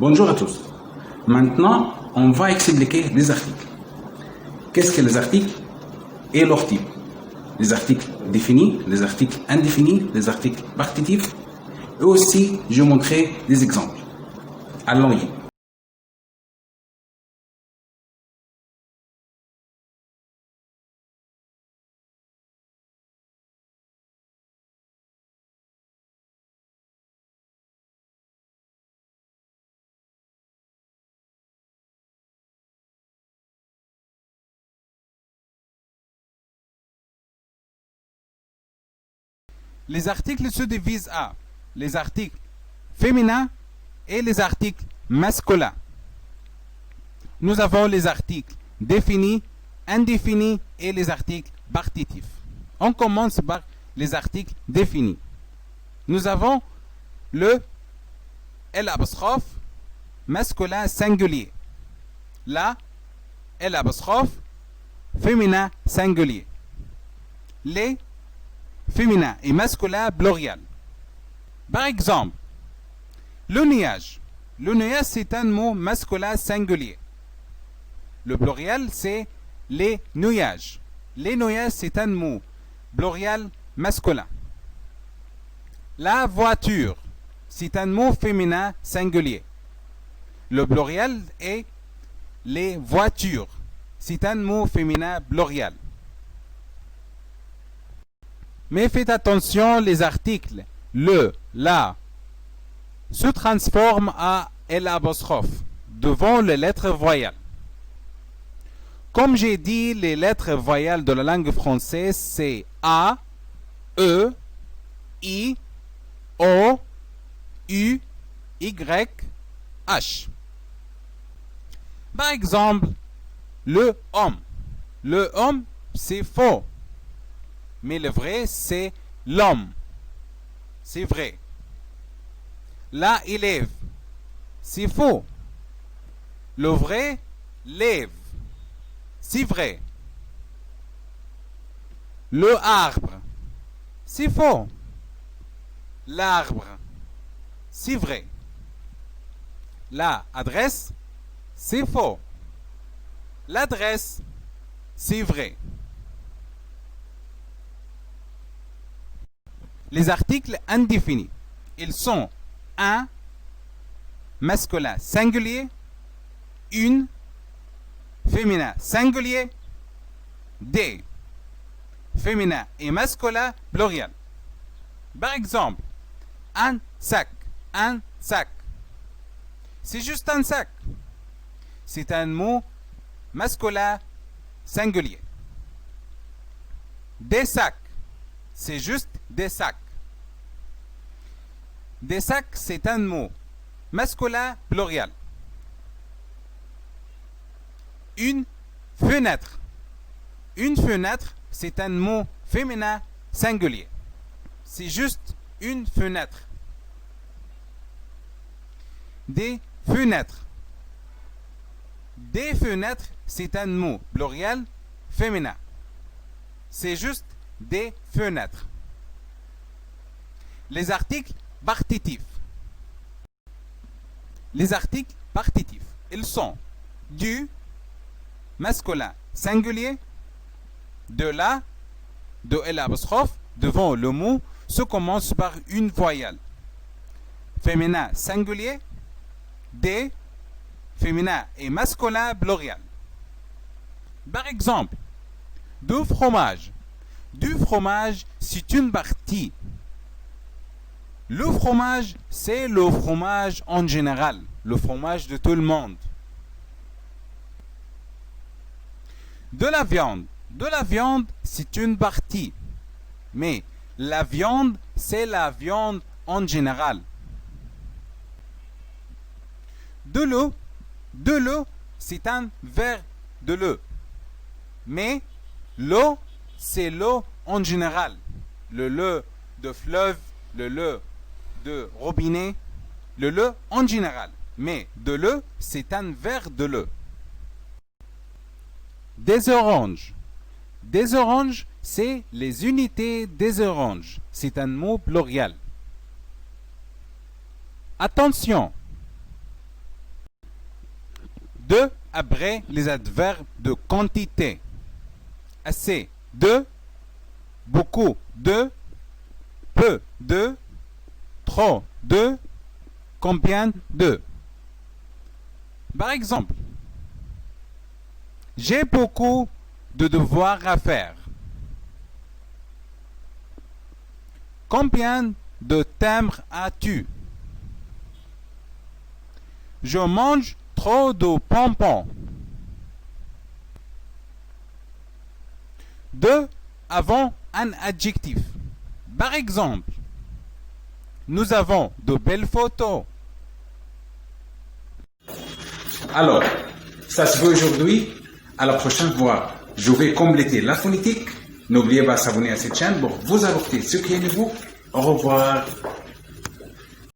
Bonjour à tous. Maintenant, on va expliquer les articles. Qu'est-ce que les articles et leurs types? Les articles définis, les articles indéfinis, les articles partitifs. Et aussi, je vais montrer des exemples. Allons-y. Les articles se divisent à les articles féminins et les articles masculins. Nous avons les articles définis, indéfinis et les articles partitifs. On commence par les articles définis. Nous avons le L' masculin singulier. La L' féminin singulier. Les féminin et masculin pluriel. Par exemple, le nuage. Le nuage, c'est un mot masculin singulier. Le pluriel, c'est les nuages. Les nuages, c'est un mot pluriel masculin. La voiture, c'est un mot féminin singulier. Le pluriel est les voitures. C'est un mot féminin pluriel. Mais faites attention, les articles le, la se transforment à L' devant les lettres voyelles. Comme j'ai dit, les lettres voyelles de la langue française, c'est A, E, I, O, U, Y, H. Par exemple, le homme. Le homme, c'est faux. Mais le vrai, c'est l'homme. C'est vrai. La élève, c'est faux. Le vrai, lève. C'est vrai. Le arbre, c'est faux. L'arbre, c'est vrai. La adresse, c'est faux. L'adresse, c'est vrai. Les articles indéfinis, ils sont un masculin singulier, une féminin singulier, des féminin et masculin pluriel. Par exemple, un sac, c'est juste un sac. C'est un mot masculin singulier. Des sacs, c'est juste des sacs. Des sacs, c'est un mot masculin pluriel. Une fenêtre. Une fenêtre, c'est un mot féminin singulier. C'est juste une fenêtre. Des fenêtres. Des fenêtres, c'est un mot pluriel féminin. C'est juste des fenêtres. Les articles partitifs. Les articles partitifs, ils sont du masculin singulier, de la, de L' devant le mot se commence par une voyelle. Féminin singulier, des, féminin et masculin pluriel. Par exemple, du fromage. Du fromage, c'est une partie. Le fromage, c'est le fromage en général, le fromage de tout le monde. De la viande. De la viande, c'est une partie. Mais la viande, c'est la viande en général. De l'eau. De l'eau, c'est un verre de l'eau. Mais l'eau, c'est l'eau en général. Le lait de fleuve, le lait de robinet, le lait en général. Mais de l'eau, c'est un verre de l'eau. Des oranges. Des oranges, c'est les unités des oranges. C'est un mot pluriel. Attention, De après les adverbes de quantité. Assez de, beaucoup de, peu de, trop de, combien de. Par exemple, j'ai beaucoup de devoirs à faire. Combien de timbres as-tu? Je mange trop de bonbons. De avant un adjectif. Par exemple, nous avons de belles photos. Alors, ça se fait aujourd'hui. À la prochaine fois, je vais compléter la phonétique. N'oubliez pas de s'abonner à cette chaîne pour vous apporter ce qui est nouveau. Au revoir.